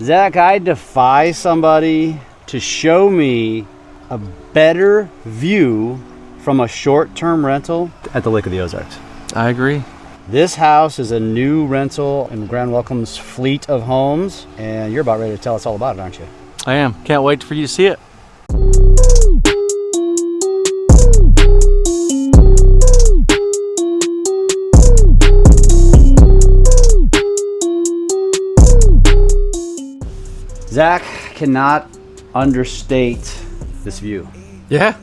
Zach, I defy somebody to show me a better view from a short-term rental at the Lake of the Ozarks. I agree. This house is a new rental in Grand Welcome's fleet of homes, and you're about ready to tell us all about it, aren't you? I am. Can't wait for you to see it. Zach, cannot understate this view. Yeah.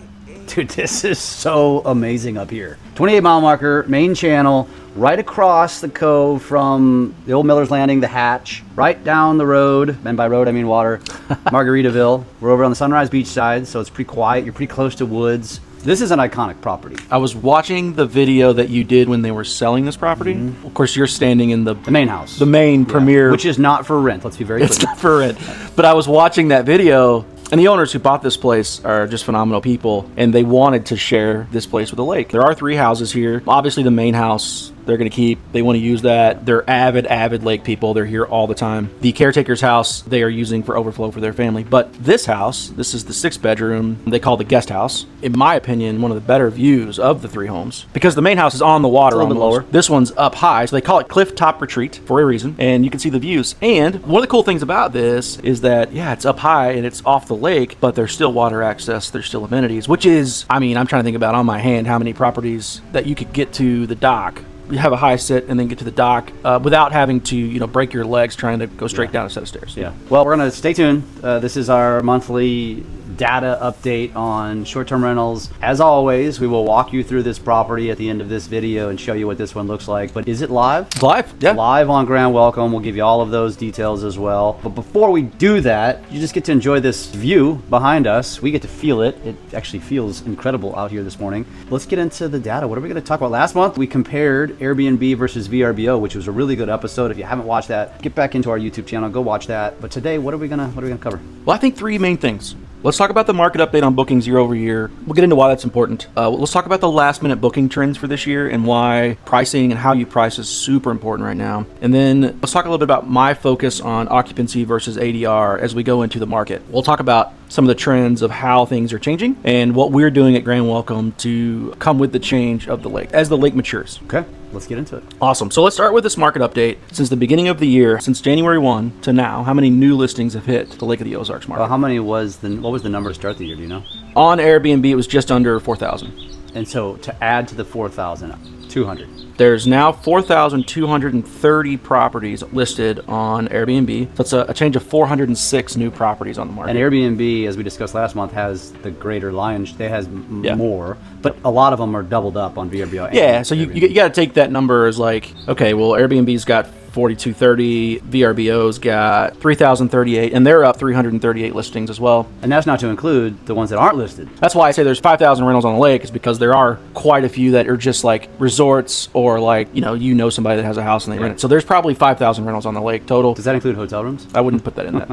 Dude, this is so amazing up here. 28 mile marker, main channel, right across the cove from the old Miller's Landing, the hatch, right down the road, and by road I mean water, Margaritaville. We're over on the Sunrise Beach side, so it's pretty quiet. You're pretty close to woods. This is an iconic property. I was watching the video that you did when they were selling this property. Mm-hmm. Of course, you're standing in the main house. The main premier. Which is not for rent, let's be very clear. It's not for rent. But I was watching that video, and the owners who bought this place are just phenomenal people, and they wanted to share this place with the lake. There are 3 houses here. Obviously, the main house they're going to keep. They want to use that. They're avid lake people. They're here all the time. The caretaker's house they are using for overflow for their family. But this house, this is the 6th bedroom. They call it the guest house. In my opinion, one of the better views of the 3 homes, because the main house is on the water. It's a little bit lower. This one's up high, so they call it Clifftop Retreat for a reason, and you can see the views. And one of the cool things about this is that, yeah, it's up high and it's off the lake, but there's still water access, there's still amenities, which is, I mean, I'm trying to think about on my hand how many properties that you could get to the dock. You have a high sit and then get to the dock without having to, break your legs trying to go straight down a set of stairs. Yeah. Well, we're going to stay tuned. This is our monthly data update on short-term rentals. As always, we will walk you through this property at the end of this video and show you what this one looks like. But is it live? It's live, yeah. Live on Grand Welcome. We'll give you all of those details as well. But before we do that, you just get to enjoy this view behind us. We get to feel it. It actually feels incredible out here this morning. Let's get into the data. What are we going to talk about? Last month, we compared Airbnb versus VRBO, which was a really good episode. If you haven't watched that, get back into our YouTube channel, go watch that. But today, what are we gonna cover? Well, I think 3 main things. Let's talk about the market update on bookings year over year. We'll get into why that's important. Let's talk about the last minute booking trends for this year and why pricing and how you price is super important right now. And then let's talk a little bit about my focus on occupancy versus ADR as we go into the market. We'll talk about some of the trends of how things are changing and what we're doing at Grand Welcome to come with the change of the lake as the lake matures. Okay, let's get into it. Awesome. So let's start with this market update. Since the beginning of the year, since January 1 to now, how many new listings have hit the Lake of the Ozarks market? Well, what was the number to start the year, do you know? On Airbnb, it was just under 4,000. And so to add to the 4,000, 200. There's now 4,230 properties listed on Airbnb. So it's a change of 406 new properties on the market. And Airbnb, as we discussed last month, has the greater lion's. It has more, but a lot of them are doubled up on VRBO. Yeah, so you got to take that number as like, okay, well, Airbnb's got 4,230, VRBO's got 3,038, and they're up 338 listings as well. And that's not to include the ones that aren't listed. That's why I say there's 5,000 rentals on the lake, is because there are quite a few that are just like resorts or like, somebody that has a house and they rent it. So there's probably 5,000 rentals on the lake total. Does that include hotel rooms? I wouldn't put that in that.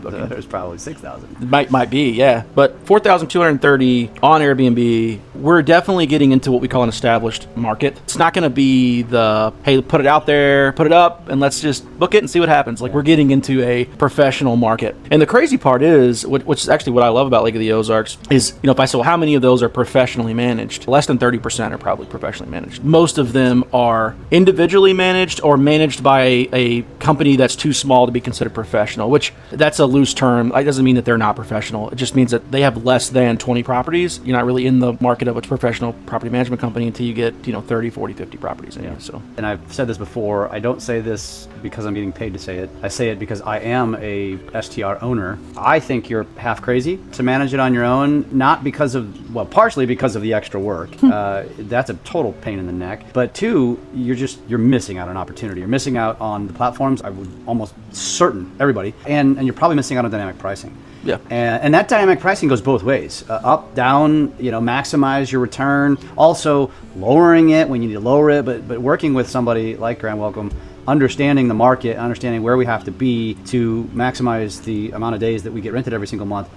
Okay. There's probably 6,000. Might be, yeah. But 4,230 on Airbnb. We're definitely getting into what we call an established market. It's not going to be the, hey, put it out there, put it up, and let's just book it and see what happens. Like, we're getting into a professional market. And the crazy part is, which is actually what I love about Lake of the Ozarks, is, if I say, well, how many of those are professionally managed? Less than 30% are probably professionally managed. Most of them are individually managed or managed by a company that's too small to be considered professional, which that's a loose term. It doesn't mean that they're not professional. It just means that they have less than 20 properties. You're not really in the market of a professional property management company until you get, 30, 40, 50 properties in. So. And I've said this before, I don't say this because I'm getting paid to say it. I say it because I am a STR owner. I think you're half crazy to manage it on your own, not because of, partially because of the extra work. That's a total pain in the neck. But 2, you're missing out on opportunity. You're missing out on the platforms. I would almost certain everybody, and you're probably missing out on dynamic pricing. Yeah. And that dynamic pricing goes both ways. Up, down, maximize your return. Also lowering it when you need to lower it, but working with somebody like Grand Welcome, understanding the market, understanding where we have to be to maximize the amount of days that we get rented every single month.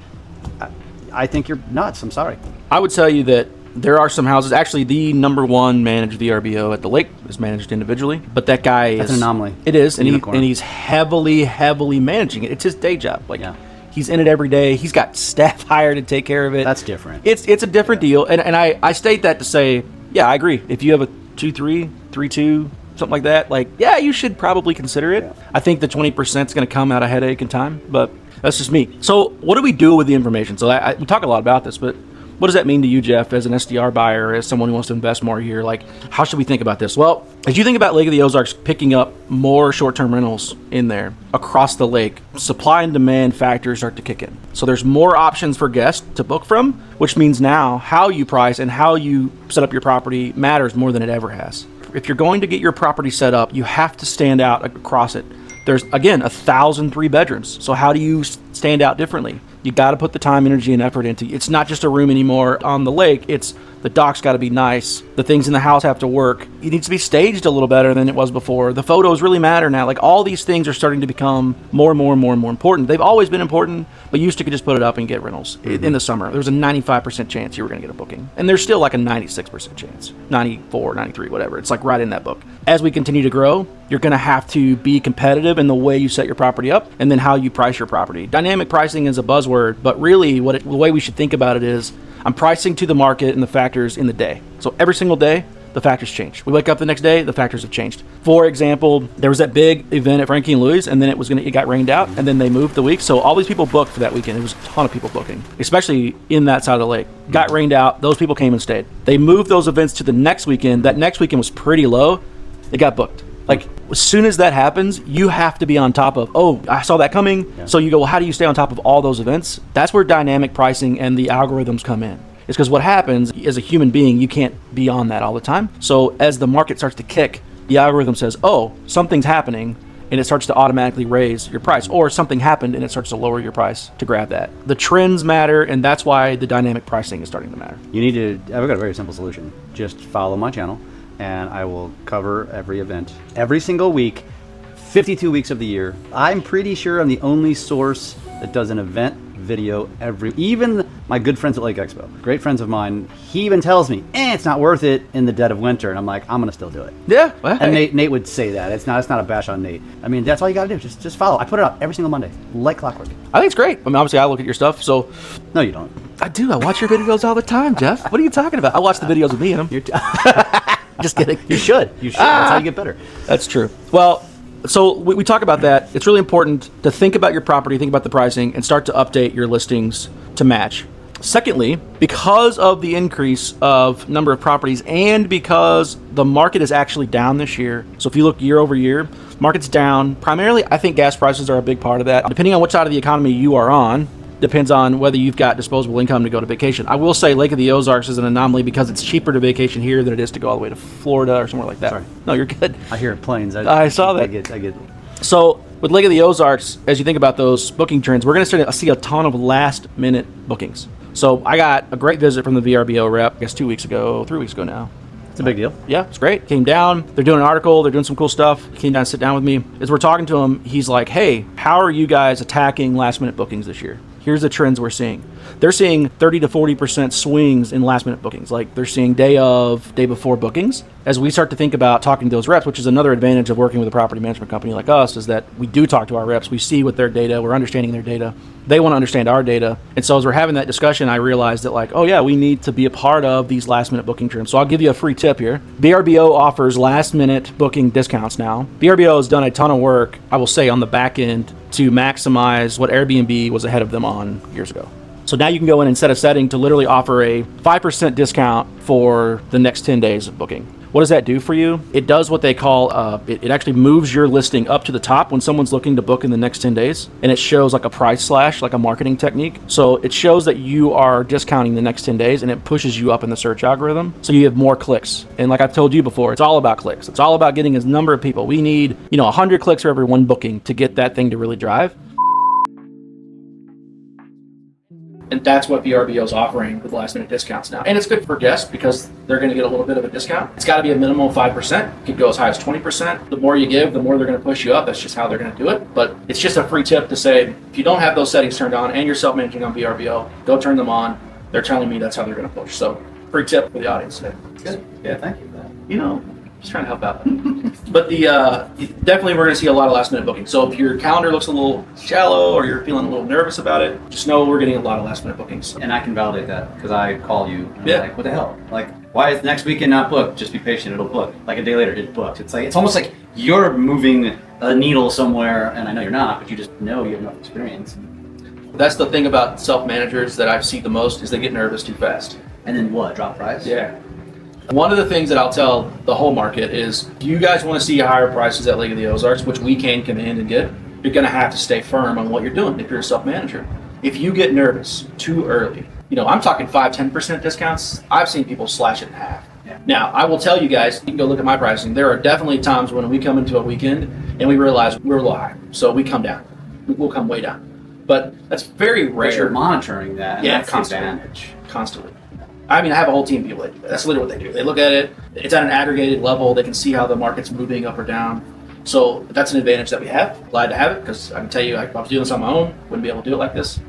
I think you're nuts. I'm sorry. I would tell you that There are some houses. Actually, the number one managed VRBO at the lake is managed individually, but that guy That's is an anomaly. It is, and Unicorn. he's heavily managing it. It's his day job. Like Yeah. he's in it every day. He's got staff hired to take care of it. That's different. It's a different deal, and I state that to say, yeah, I agree. If you have a 2-3, 3-2, something like that, like yeah, you should probably consider it. Yeah. I think the 20% is going to come out of headache and time, but that's just me. So what do we do with the information? So we talk a lot about this, but what does that mean to you, Jeff, as an STR buyer, as someone who wants to invest more here? Like, how should we think about this? Well, as you think about Lake of the Ozarks picking up more short-term rentals in there across the lake, supply and demand factors start to kick in. So there's more options for guests to book from, which means now how you price and how you set up your property matters more than it ever has. If you're going to get your property set up, you have to stand out across it. There's, again, 1,003 bedrooms. So how do you stand out differently? You got to put the time, energy, and effort into it. It's not just a room anymore on the lake. It's the dock's got to be nice. The things in the house have to work. It needs to be staged a little better than it was before. The photos really matter now. Like all these things are starting to become more and more important. They've always been important, but you used to could just put it up and get rentals in the summer. There was a 95% chance you were going to get a booking. And there's still like a 96% chance, 94, 93, whatever. It's like right in that book. As we continue to grow, you're going to have to be competitive in the way you set your property up and then how you price your property. Dynamic pricing is a buzzword, but really the way we should think about it is I'm pricing to the market and the factors in the day. So every single day, the factors change. We wake up the next day, the factors have changed. For example, there was that big event at Frankie and Louie's, and then it got rained out, and then they moved the week. So all these people booked for that weekend. It was a ton of people booking, especially in that side of the lake. Got rained out. Those people came and stayed. They moved those events to the next weekend. That next weekend was pretty low. It got booked. Like as soon as that happens, you have to be on top of, oh, I saw that coming. Yeah. So you go, well, how do you stay on top of all those events? That's where dynamic pricing and the algorithms come in. It's because what happens as a human being, you can't be on that all the time. So as the market starts to kick, the algorithm says, oh, something's happening, and it starts to automatically raise your price. Or something happened and it starts to lower your price to grab that. The trends matter, and that's why the dynamic pricing is starting to matter. You need to, I've got a very simple solution. Just follow my channel, and I will cover every event every single week, 52 weeks of the year. I'm pretty sure I'm the only source that does an event video even my good friends at Lake Expo, great friends of mine, he even tells me, it's not worth it in the dead of winter. And I'm like, I'm gonna still do it. Yeah. Well, and Nate would say that. It's not a bash on Nate. I mean, that's all you gotta do. Just follow. I put it up every single Monday, like clockwork. I think it's great. I mean, obviously I look at your stuff, so. No, you don't. I do. I watch your videos all the time, Jeff. What are you talking about? I watch the videos with me in them. Just kidding. You should. That's how you get better. That's true. Well, so we talk about that. It's really important to think about your property, think about the pricing, and start to update your listings to match. Secondly, because of the increase of number of properties and because the market is actually down this year, so if you look year over year, market's down. Primarily, I think gas prices are a big part of that. Depending on which side of the economy you are on, depends on whether you've got disposable income to go to vacation. I will say Lake of the Ozarks is an anomaly because it's cheaper to vacation here than it is to go all the way to Florida or somewhere like that. Sorry. No, you're good. I hear planes. I saw that. I get. So with Lake of the Ozarks, as you think about those booking trends, we're going to start to see a ton of last-minute bookings. So I got a great visit from the VRBO rep, I guess 3 weeks ago now. It's a big deal. Yeah, it's great. Came down. They're doing an article. They're doing some cool stuff. Came down to sit down with me. As we're talking to him, he's like, hey, how are you guys attacking last-minute bookings this year? Here's the trends we're seeing. They're seeing 30 to 40% swings in last minute bookings. Like they're seeing day before bookings. As we start to think about talking to those reps, which is another advantage of working with a property management company like us, is that we do talk to our reps. We see what their data, we're understanding their data. They want to understand our data. And so as we're having that discussion, I realized that like, oh yeah, we need to be a part of these last minute booking trends. So I'll give you a free tip here. VRBO offers last minute booking discounts now. VRBO has done a ton of work, I will say, on the back end to maximize what Airbnb was ahead of them on years ago. So now you can go in and set a setting to literally offer a 5% discount for the next 10 days of booking. What does that do for you? It does what they call, it actually moves your listing up to the top when someone's looking to book in the next 10 days. And it shows like a price slash, like a marketing technique. So it shows that you are discounting the next 10 days and it pushes you up in the search algorithm. So you have more clicks. And like I've told you before, it's all about clicks. It's all about getting a number of people. We need, 100 clicks for every one booking to get that thing to really drive. And that's what VRBO is offering with last minute discounts now. And it's good for guests because they're going to get a little bit of a discount. It's got to be a minimum of 5%. It could go as high as 20%. The more you give, the more they're going to push you up. That's just how they're going to do it. But it's just a free tip to say, if you don't have those settings turned on and you're self-managing on VRBO, go turn them on. They're telling me that's how they're going to push. So free tip for the audience today. Good. Yeah, thank you for that. You know, just trying to help out. But definitely we're going to see a lot of last minute bookings. So if your calendar looks a little shallow or you're feeling a little nervous about it, just know we're getting a lot of last minute bookings. And I can validate that because I call you and Yeah. I'm like, what the hell? Like, why is next weekend not booked? Just be patient, it'll book. Like a day later, it's booked. It's almost like you're moving a needle somewhere, and I know you're not, but you just know you have enough experience. That's the thing about self-managers that I've seen the most is they get nervous too fast. And then what? Drop price? Yeah. One of the things that I'll tell the whole market is if you guys want to see higher prices at Lake of the Ozarks, which we can command and get, you're going to have to stay firm on what you're doing if you're a self-manager. If you get nervous too early, I'm talking 5-10% discounts. I've seen people slash it in half. Yeah. Now, I will tell you guys, you can go look at my pricing. There are definitely times when we come into a weekend and we realize we're a little high. So we come down. We'll come way down. But that's very rare. But you're monitoring that, and that's constantly. the advantage. Constantly. I mean, I have a whole team of people that do that. That's literally what they do. They look at it. It's at an aggregated level. They can see how the market's moving up or down. So that's an advantage that we have. Glad to have it because I can tell you, I was doing this on my own. Wouldn't be able to do it like this.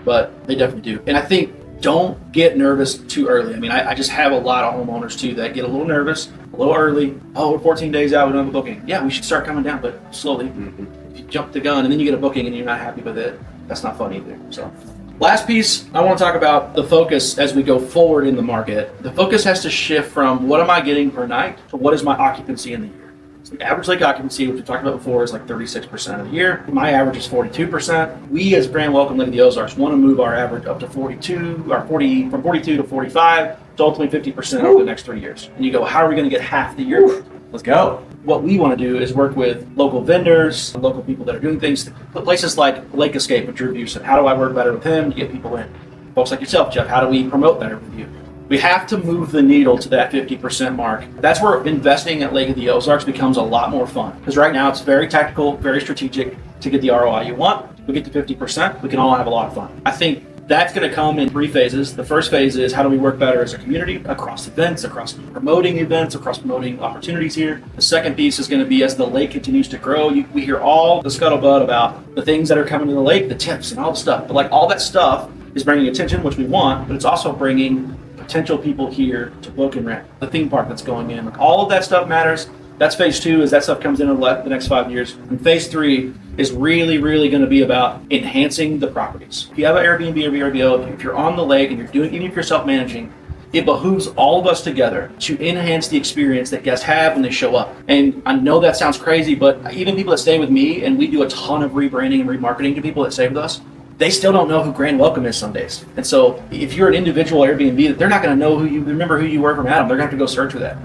But they definitely do. And I think don't get nervous too early. I mean, I just have a lot of homeowners too that get a little nervous, a little early. Oh, we're 14 days out. We don't have a booking. Yeah, we should start coming down, but slowly. Mm-hmm. If you jump the gun and then you get a booking and you're not happy with it, that's not fun either. So. Last piece, I want to talk about the focus as we go forward in the market. The focus has to shift from what am I getting per night to what is my occupancy in the year. So the average lake occupancy, which we talked about before, is like 36% of the year. My average is 42%. We as Grand Welcome Lake of the Ozarks want to move our average up to 42, or 40, from 42 to 45, to ultimately 50% over the next 3 years. And you go, how are we going to get half the year? Let's go. What we want to do is work with local vendors, local people that are doing things, places like Lake Escape with Drew Busen. How do I work better with him to get people in? Folks like yourself, Jeff, how do we promote better with you? We have to move the needle to that 50% mark. That's where investing at Lake of the Ozarks becomes a lot more fun. Because right now it's very tactical, very strategic to get the ROI you want. We get to 50%, we can all have a lot of fun. I think that's going to come in 3 phases. The first phase is how do we work better as a community across events, across promoting opportunities here. The second piece is going to be as the lake continues to grow. We hear all the scuttlebutt about the things that are coming to the lake, the tips and all the stuff. But like all that stuff is bringing attention, which we want, but it's also bringing potential people here to book and rent. The theme park that's going in. Like all of that stuff matters. That's phase 2 as that stuff comes in the next 5 years. And phase 3 is really, really going to be about enhancing the properties. If you have an Airbnb or VRBO, if you're on the lake and you're doing, even if you're self-managing, it behooves all of us together to enhance the experience that guests have when they show up. And I know that sounds crazy, but even people that stay with me, and we do a ton of rebranding and remarketing to people that stay with us, they still don't know who Grand Welcome is some days. And so if you're an individual Airbnb, they're not going to know remember who you were from Adam. They're going to have to go search for that.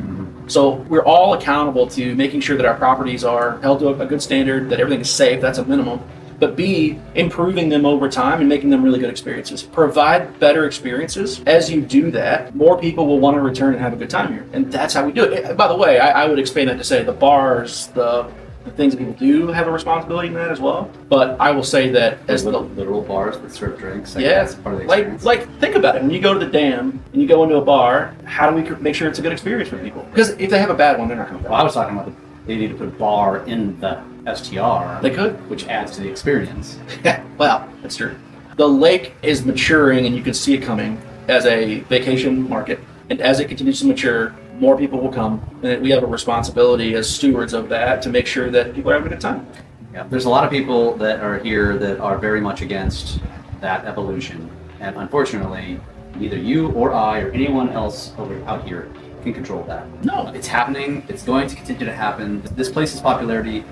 So we're all accountable to making sure that our properties are held to a good standard, that everything is safe, that's a minimum. But B, improving them over time and making them really good experiences. Provide better experiences. As you do that, more people will want to return and have a good time here. And that's how we do it. By the way, I would expand that to say the bars, the things that people do have a responsibility in that as well. But I will say that as the literal bars that serve drinks. That's part of the experience. Like think about it. When you go to the dam and you go into a bar, how do we make sure it's a good experience for people? Because if they have a bad one, they're not going to. Well, I was talking about they need to put a bar in the STR. They could, which adds to the experience. Yeah, well, that's true. The lake is maturing, and you can see it coming as a vacation market. And as it continues to mature, more people will come, and we have a responsibility as stewards of that to make sure that people are having a good time. Yeah, there's a lot of people that are here that are very much against that evolution, and unfortunately, neither you or I or anyone else out here can control that. No, it's happening. It's going to continue to happen. This place's popularity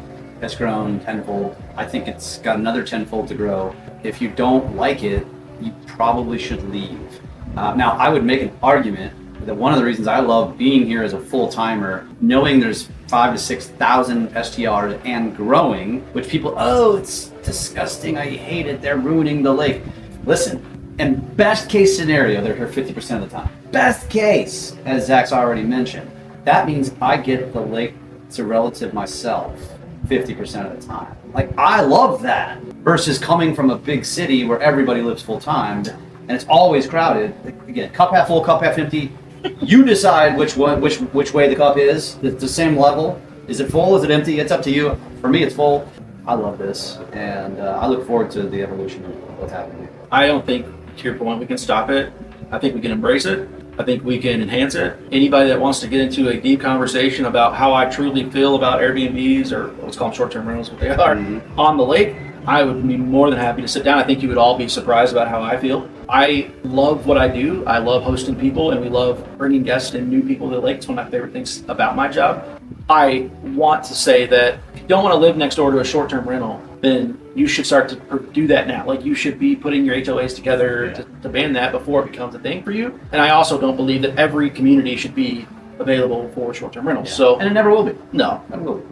has grown tenfold. I think it's got another tenfold to grow. If you don't like it, you probably should leave. Now, I would make an argument that one of the reasons I love being here as a full-timer, knowing there's 5,000 to 6,000 STRs and growing, which people, oh, it's disgusting, I hate it, they're ruining the lake. Listen, in best case scenario, they're here 50% of the time. Best case, as Zach's already mentioned, that means I get the lake to relative myself 50% of the time. Like, I love that versus coming from a big city where everybody lives full-time and it's always crowded. Again, cup half full, cup half empty. You decide which way the cup is. It's the same level. Is it full? Is it empty? It's up to you. For me, it's full. I love this, and I look forward to the evolution of what's happening. I don't think, to your point, we can stop it. I think we can embrace it. I think we can enhance it. Anybody that wants to get into a deep conversation about how I truly feel about Airbnbs, or let's call them short-term rentals, what they are, on the lake, I would be more than happy to sit down. I think you would all be surprised about how I feel. I love what I do. I love hosting people, and we love bringing guests and new people to the lake. It's one of my favorite things about my job. I want to say that if you don't want to live next door to a short-term rental, then you should start to do that now. Like, you should be putting your HOAs together to ban that before it becomes a thing for you. And I also don't believe that every community should be available for short-term rentals. So, and it never will be. No,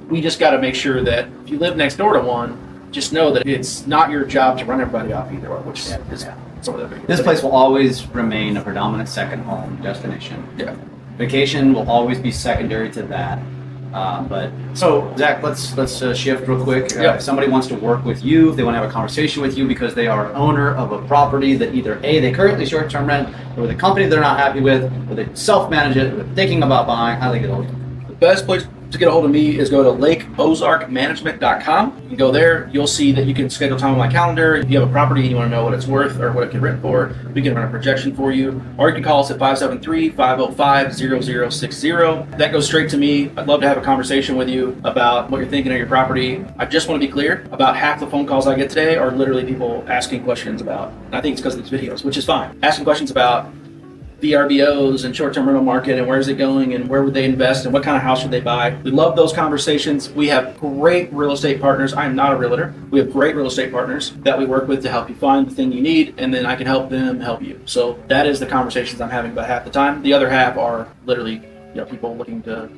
we just got to make sure that if you live next door to one, just know that it's not your job to run everybody off either, which is some of the big. This place will always remain a predominant second home destination. Yeah. Vacation will always be secondary to that. But so Zach, let's shift real quick. If somebody wants to work with you, if they want to have a conversation with you because they are owner of a property that either they currently short-term rent, or with a company they're not happy with, or they self-manage it, or they're thinking about buying, how do they get a hold of you? The best place to get a hold of me is go to lakeozarkmanagement.com. You can go there, you'll see that you can schedule time on my calendar. If you have a property and you want to know what it's worth or what it can rent for, we can run a projection for you. Or you can call us at 573-505-0060. That goes straight to me. I'd love to have a conversation with you about what you're thinking of your property. I just want to be clear, about half the phone calls I get today are literally people asking questions about, and I think it's because of these videos, which is fine, asking questions about VRBOs and short-term rental market and where is it going and where would they invest and what kind of house should they buy. We love those conversations. We have great real estate partners. I am not a realtor. We have great real estate partners that we work with to help you find the thing you need, and then I can help them help you. So that is the conversations I'm having about half the time. The other half are literally people looking for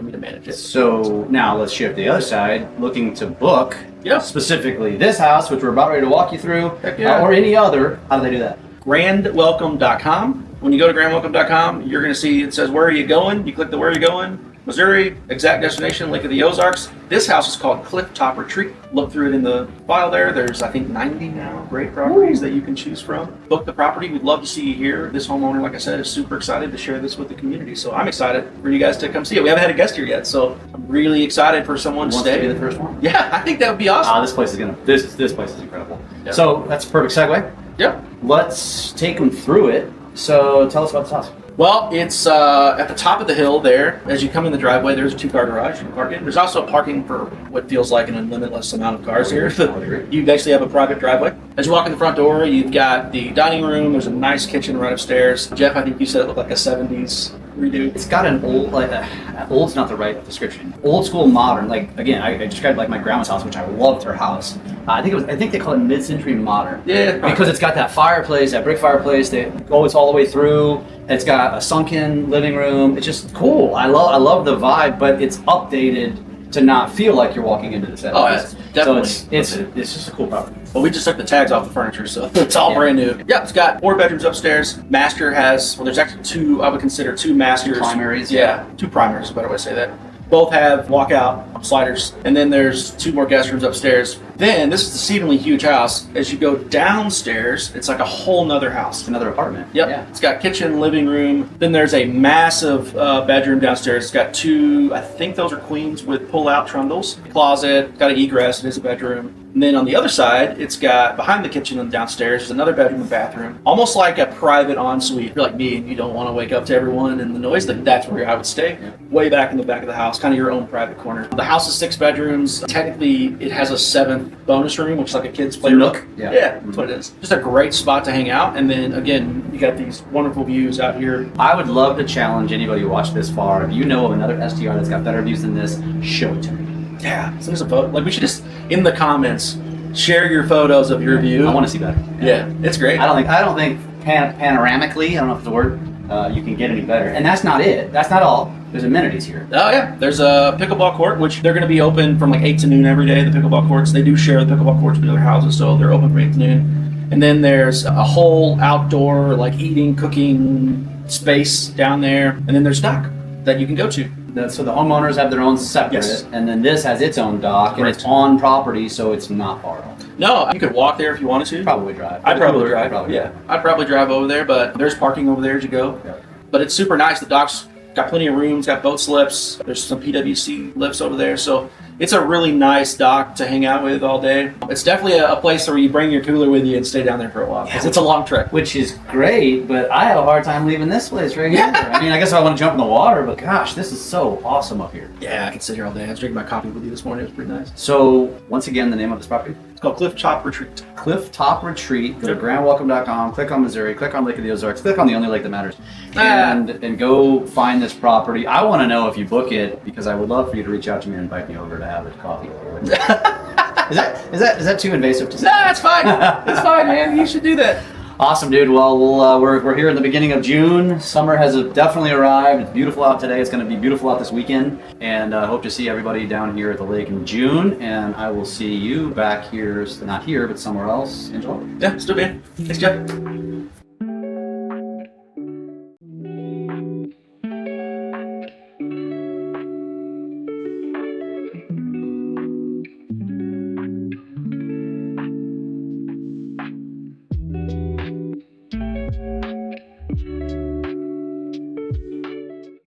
me to manage it. So now let's shift to the other side, looking to book specifically this house, which we're about ready to walk you through, or any other. How do they do that? grandwelcome.com. When you go to grandwelcome.com, you're going to see it says, where are you going? You click the where are you going? Missouri, exact destination, Lake of the Ozarks. This house is called Clifftop Retreat. Look through it in the file there. There's, I think, 90 now great properties that you can choose from. Book the property. We'd love to see you here. This homeowner, like I said, is super excited to share this with the community. So I'm excited for you guys to come see it. We haven't had a guest here yet, so I'm really excited for someone to stay. To be the first one? Yeah, I think that would be awesome. This place is this place is incredible. Yeah. So that's a perfect segue. Yeah. Let's take them through it. So tell us about this house. Well, it's at the top of the hill there. As you come in the driveway, there's a 2-car garage you can park in. There's also parking for what feels like an limitless amount of cars here. You basically have a private driveway. As you walk in the front door, you've got the dining room. There's a nice kitchen right upstairs. Jeff, I think you said it looked like a 70s redo. It's got an old, old's not the right description. Old school modern. Like, again, I described like my grandma's house, which I loved her house. I think they call it mid-century modern. Yeah. Because it's got that fireplace, that brick fireplace that goes all the way through. It's got a sunken living room. It's just cool. I love the vibe, but it's updated to not feel like you're walking into the 70s. Oh, yeah, definitely. So it's just a cool property. Well, we just took the tags off the furniture, so it's all brand new. Yeah, it's got 4 bedrooms upstairs. Master has, there's actually 2, I would consider 2 masters. Primaries. Yeah, 2 primaries is a better way to say that. Both have walkout sliders, and then there's 2 more guest rooms upstairs. Then, this is the exceedingly huge house. As you go downstairs, it's like a whole nother house. It's another apartment. Yep. Yeah. It's got kitchen, living room. Then there's a massive bedroom downstairs. It's got 2, I think those are queens with pull-out trundles. Closet, got an egress, it is a bedroom. And then on the other side, it's got, behind the kitchen and downstairs, is another bedroom and bathroom. Almost like a private ensuite. If you're like me and you don't want to wake up to everyone and the noise, then that's where I would stay. Way back in the back of the house, kind of your own private corner. The house is 6 bedrooms. Technically, it has a 7th bonus room, which is like a kid's playroom. Nook? Yeah, that's what it is. Just a great spot to hang out. And then, again, you got these wonderful views out here. I would love to challenge anybody who watched this far. If you know of another STR that's got better views than this, show it to me. Yeah, send us a photo. Like, we should just, in the comments, share your photos of your view. I want to see better. Yeah, it's great. I don't think panoramically, I don't know if it's the word, you can get any better. And that's not it. That's not all. There's amenities here. Oh yeah, there's a pickleball court, which they're going to be open from like 8 to noon every day. The pickleball courts, they do share the pickleball courts with other houses, so they're open from 8 to noon. And then there's a whole outdoor like eating, cooking space down there. And then there's dock that you can go to. So the homeowners have their own separate, and then this has its own dock, and it's on property, so it's not far off. No, you could walk there if you wanted to. Probably drive. I'd probably drive. I'd probably drive over there, but there's parking over there as you go. Yeah. But it's super nice. The dock's got plenty of rooms, got boat slips. There's some PWC lifts over there. So It's a really nice dock to hang out with all day. It's definitely a place where you bring your cooler with you and stay down there for a while, because it's a long trek. Which is great, but I have a hard time leaving this place right here. I mean, I guess I want to jump in the water, but gosh, this is so awesome up here. Yeah, I could sit here all day. I was drinking my coffee with you this morning. It was pretty nice. So, once again, the name of this property? It's called Clifftop Retreat. Clifftop Retreat. Go to grandwelcome.com, click on Missouri, click on Lake of the Ozarks, click on the only lake that matters, and go find this property. I want to know if you book it, because I would love for you to reach out to me and invite me over to have a coffee. Is that too invasive to say? Nah, it's fine. It's fine, man. You should do that. Awesome, dude. Well, we're here in the beginning of June. Summer has definitely arrived. It's beautiful out today. It's going to be beautiful out this weekend. And I hope to see everybody down here at the lake in June. And I will see you back here, not here, but somewhere else in July. Yeah, still be. Thanks, Jeff.